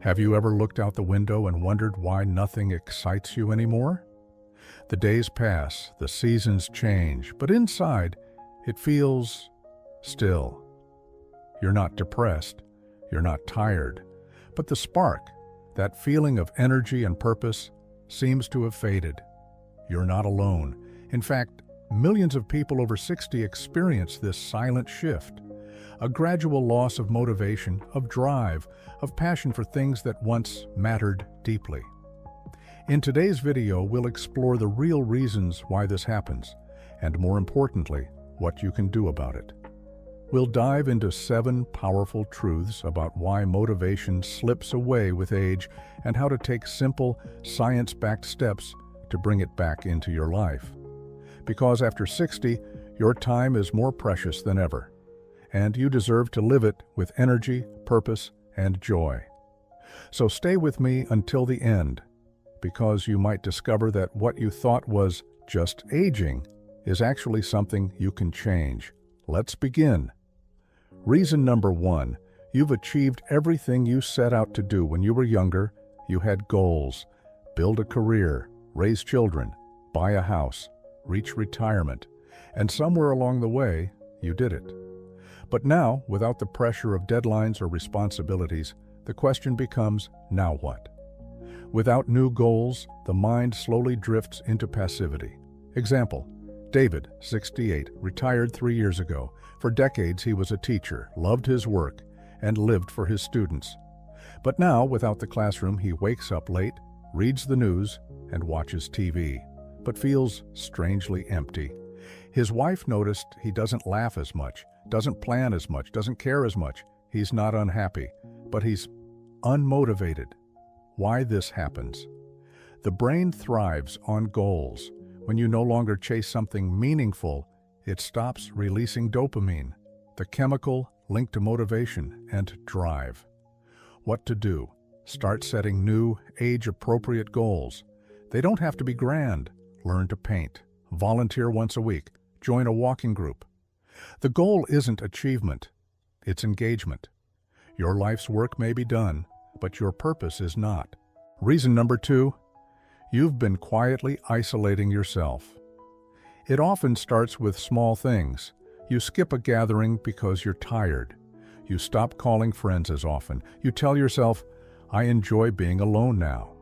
Have you ever looked out the window and wondered why nothing excites you anymore? The days pass, the seasons change, but inside, it feels still. You're not depressed, you're not tired, but the spark, that feeling of energy and purpose, seems to have faded. You're not alone. In fact, millions of people over 60 experience this silent shift, a gradual loss of motivation, of drive, of passion for things that once mattered deeply. In today's video, we'll explore the real reasons why this happens, and more importantly, what you can do about it. We'll dive into 7 powerful truths about why motivation slips away with age and how to take simple, science-backed steps to bring it back into your life. Because after 60, your time is more precious than ever, and you deserve to live it with energy, purpose, and joy. So stay with me until the end, because you might discover that what you thought was just aging is actually something you can change. Let's begin. Reason number 1, you've achieved everything you set out to do when you were younger. You had goals: build a career, raise children, buy a house, reach retirement, and somewhere along the way, you did it. But now, without the pressure of deadlines or responsibilities, the question becomes, now what? Without new goals, the mind slowly drifts into passivity. Example: David, 68, retired 3 years ago. For decades, he was a teacher, loved his work, and lived for his students. But now, without the classroom, he wakes up late, reads the news, and watches TV, but feels strangely empty. His wife noticed he doesn't laugh as much, doesn't plan as much, doesn't care as much. He's not unhappy, but he's unmotivated. Why this happens? The brain thrives on goals. When you no longer chase something meaningful, it stops releasing dopamine, the chemical linked to motivation and drive. What to do? Start setting new, age-appropriate goals. They don't have to be grand. Learn to paint, volunteer once a week, join a walking group. The goal isn't achievement, it's engagement. Your life's work may be done, but your purpose is not. Reason number 2, you've been quietly isolating yourself. It often starts with small things. You skip a gathering because you're tired. You stop calling friends as often. You tell yourself, I enjoy being alone now.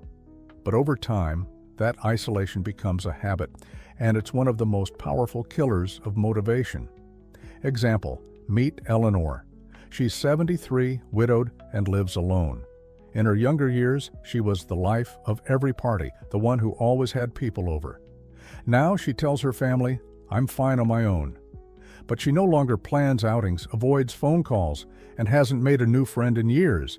But over time, that isolation becomes a habit, and it's one of the most powerful killers of motivation. Example: meet Eleanor. She's 73, widowed, and lives alone. In her younger years, she was the life of every party, the one who always had people over. Now she tells her family, I'm fine on my own. But she no longer plans outings, avoids phone calls, and hasn't made a new friend in years.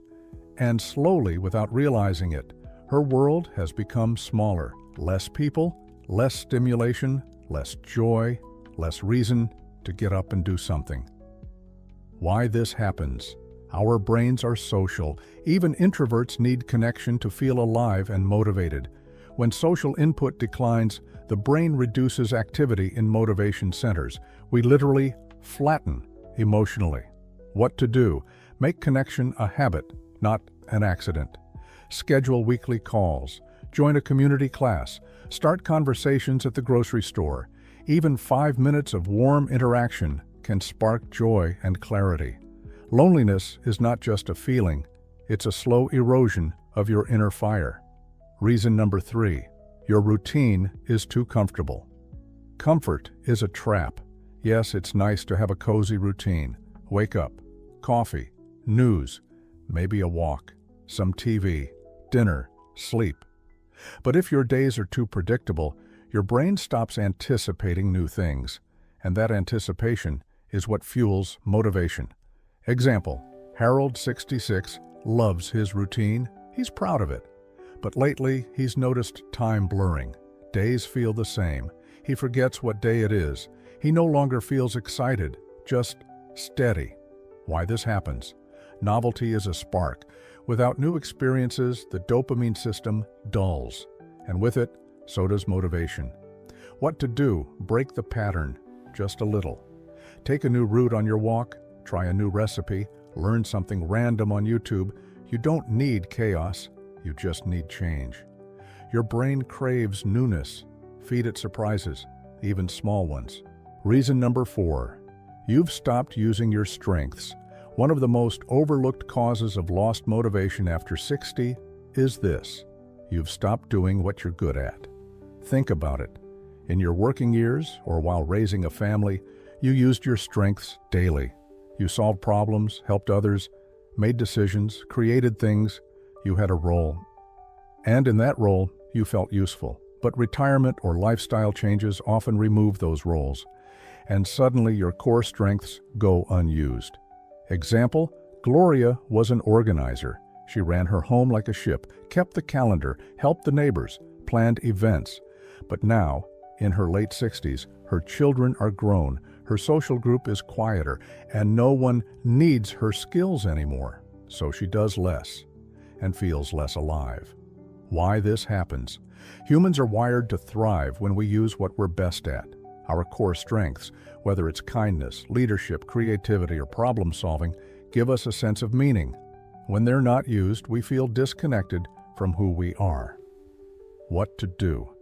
And slowly, without realizing it, her world has become smaller. Less people, less stimulation, less joy, less reason to get up and do something. Why this happens? Our brains are social. Even introverts need connection to feel alive and motivated. When social input declines, the brain reduces activity in motivation centers. We literally flatten emotionally. What to do? Make connection a habit, not an accident. Schedule weekly calls. Join a community class. Start conversations at the grocery store. Even 5 minutes of warm interaction can spark joy and clarity. Loneliness is not just a feeling, it's a slow erosion of your inner fire. Reason number 3, your routine is too comfortable. Comfort is a trap. Yes, it's nice to have a cozy routine. Wake up, coffee, news, maybe a walk, some TV, dinner, sleep. But if your days are too predictable, your brain stops anticipating new things, and that anticipation is what fuels motivation. Example: Harold, 66, loves his routine. He's proud of it. But lately, he's noticed time blurring. Days feel the same. He forgets what day it is. He no longer feels excited, just steady. Why this happens? Novelty is a spark. Without new experiences, the dopamine system dulls. And with it, so does motivation. What to do? Break the pattern, just a little. Take a new route on your walk, try a new recipe, learn something random on YouTube. You don't need chaos, you just need change. Your brain craves newness. Feed it surprises, even small ones. Reason number 4. You've stopped using your strengths. One of the most overlooked causes of lost motivation after 60 is this. You've stopped doing what you're good at. Think about it. In your working years or while raising a family, you used your strengths daily. You solved problems, helped others, made decisions, created things. You had a role. And in that role, you felt useful. But retirement or lifestyle changes often remove those roles, and suddenly your core strengths go unused. Example, Gloria was an organizer. She ran her home like a ship, kept the calendar, helped the neighbors, planned events. But now, in her late 60s, her children are grown, her social group is quieter, and no one needs her skills anymore. So she does less and feels less alive. Why this happens? Humans are wired to thrive when we use what we're best at. Our core strengths, whether it's kindness, leadership, creativity, or problem solving, give us a sense of meaning. When they're not used, we feel disconnected from who we are. What to do?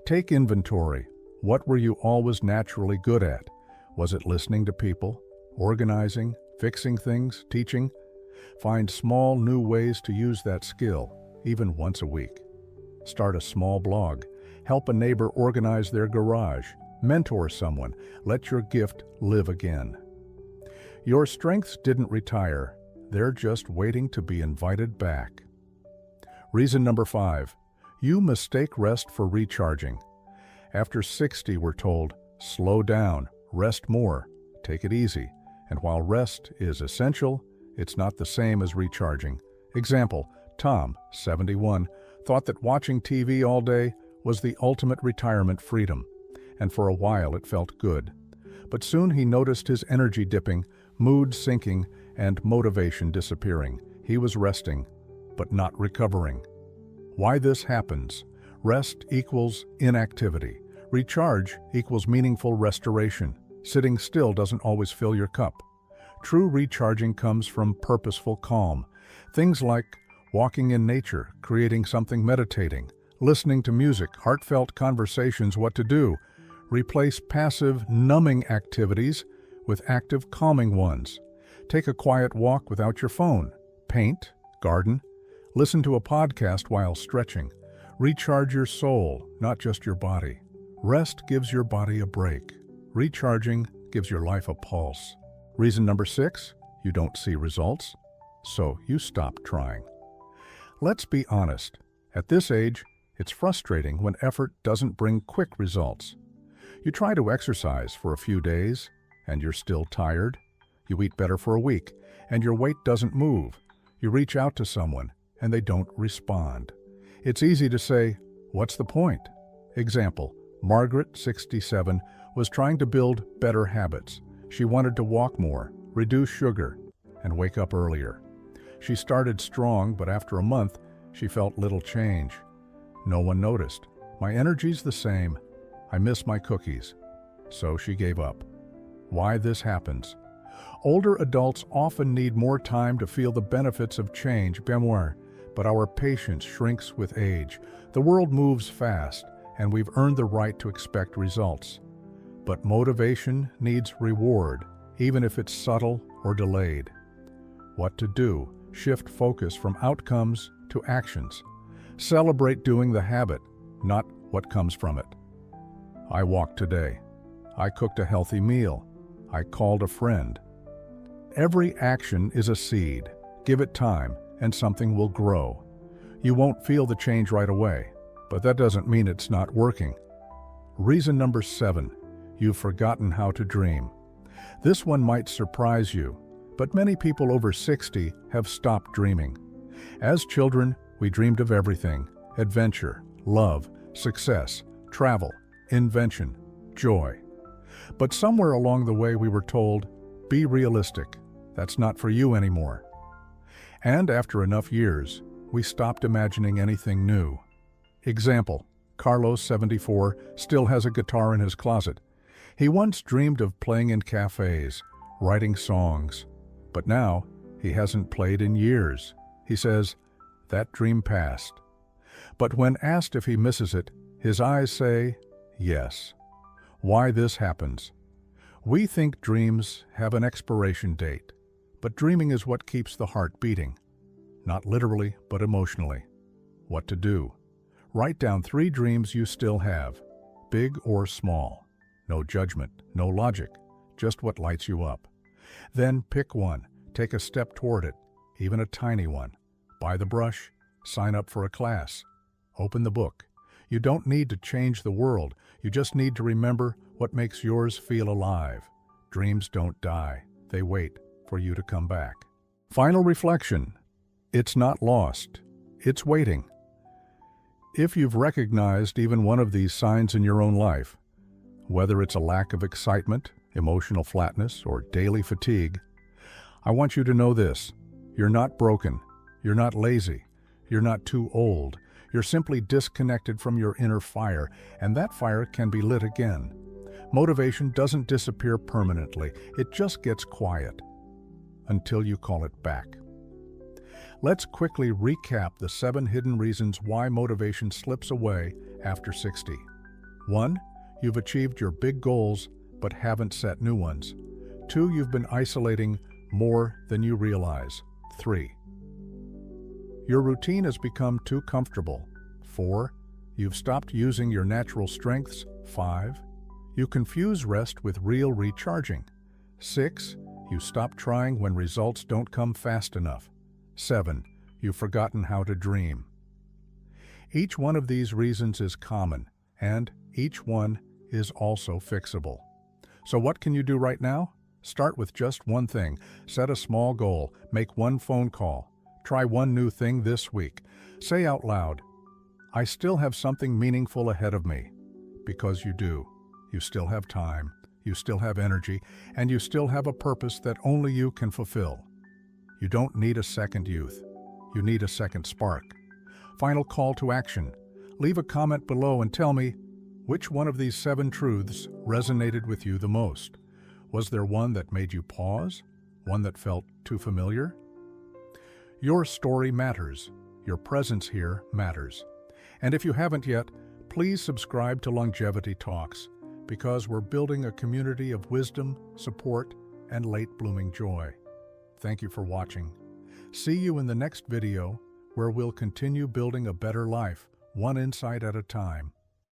Take inventory. What were you always naturally good at? Was it listening to people, organizing, fixing things, teaching? Find small new ways to use that skill, even once a week. Start a small blog. Help a neighbor organize their garage. Mentor someone. Let your gift live again. Your strengths didn't retire. They're just waiting to be invited back. Reason number 5. You mistake rest for recharging. After 60, we're told, slow down, rest more, take it easy. And while rest is essential, it's not the same as recharging. Example, Tom, 71, thought that watching TV all day was the ultimate retirement freedom, and for a while it felt good. But soon he noticed his energy dipping, mood sinking, and motivation disappearing. He was resting, but not recovering. Why this happens? Rest equals inactivity. Recharge equals meaningful restoration. Sitting still doesn't always fill your cup. True recharging comes from purposeful calm. Things like walking in nature, creating something meditating, listening to music, heartfelt conversations, what to do. Replace passive, numbing activities with active, calming ones. Take a quiet walk without your phone. Paint, garden, listen to a podcast while stretching. Recharge your soul, not just your body. Rest gives your body a break. Recharging gives your life a pulse. Reason number 6, you don't see results, so you stop trying. Let's be honest. At this age, it's frustrating when effort doesn't bring quick results. You try to exercise for a few days, and you're still tired. You eat better for a week, and your weight doesn't move. You reach out to someone, and they don't respond. It's easy to say, what's the point? Example, Margaret, 67, was trying to build better habits. She wanted to walk more, reduce sugar, and wake up earlier. She started strong, but after a month, she felt little change. No one noticed. My energy's the same. I miss my cookies. So she gave up. Why this happens? Older adults often need more time to feel the benefits of change, but our patience shrinks with age. The world moves fast, and we've earned the right to expect results. But motivation needs reward, even if it's subtle or delayed. What to do? Shift focus from outcomes to actions. Celebrate doing the habit, not what comes from it. I walked today. I cooked a healthy meal. I called a friend. Every action is a seed. Give it time, and something will grow. You won't feel the change right away, but that doesn't mean it's not working. Reason number 7, you've forgotten how to dream. This one might surprise you, but many people over 60 have stopped dreaming. As children, we dreamed of everything: adventure, love, success, travel, invention, joy. But somewhere along the way we were told, be realistic. That's not for you anymore. And after enough years, we stopped imagining anything new. Example, Carlos, 74, still has a guitar in his closet. He once dreamed of playing in cafes, writing songs, but now he hasn't played in years. He says, "That dream passed." But when asked if he misses it, his eyes say, "Yes." Why this happens? We think dreams have an expiration date, but dreaming is what keeps the heart beating. Not literally, but emotionally. What to do? Write down 3 dreams you still have, big or small. No judgment, no logic, just what lights you up. Then pick one, take a step toward it, even a tiny one. Buy the brush, sign up for a class, open the book. You don't need to change the world, you just need to remember what makes yours feel alive. Dreams don't die, they wait for you to come back. Final reflection. It's not lost, it's waiting. If you've recognized even one of these signs in your own life, whether it's a lack of excitement, emotional flatness, or daily fatigue, I want you to know this: you're not broken, you're not lazy, you're not too old, you're simply disconnected from your inner fire, and that fire can be lit again. Motivation doesn't disappear permanently, it just gets quiet until you call it back. Let's quickly recap the 7 hidden reasons why motivation slips away after 60. 1. You've achieved your big goals but haven't set new ones. 2. You've been isolating more than you realize. 3. Your routine has become too comfortable. 4. You've stopped using your natural strengths. 5. You confuse rest with real recharging. 6. You stop trying when results don't come fast enough. 7. You've forgotten how to dream. Each one of these reasons is common, and each one is also fixable. So what can you do right now? Start with just one thing. Set a small goal. Make one phone call. Try one new thing this week. Say out loud, "I still have something meaningful ahead of me." Because you do. You still have time, you still have energy, and you still have a purpose that only you can fulfill. You don't need a second youth. You need a second spark. Final call to action. Leave a comment below and tell me, which one of these 7 truths resonated with you the most? Was there one that made you pause? One that felt too familiar? Your story matters. Your presence here matters. And if you haven't yet, please subscribe to Longevity Talks, because we're building a community of wisdom, support, and late-blooming joy. Thank you for watching. See you in the next video, where we'll continue building a better life, one insight at a time.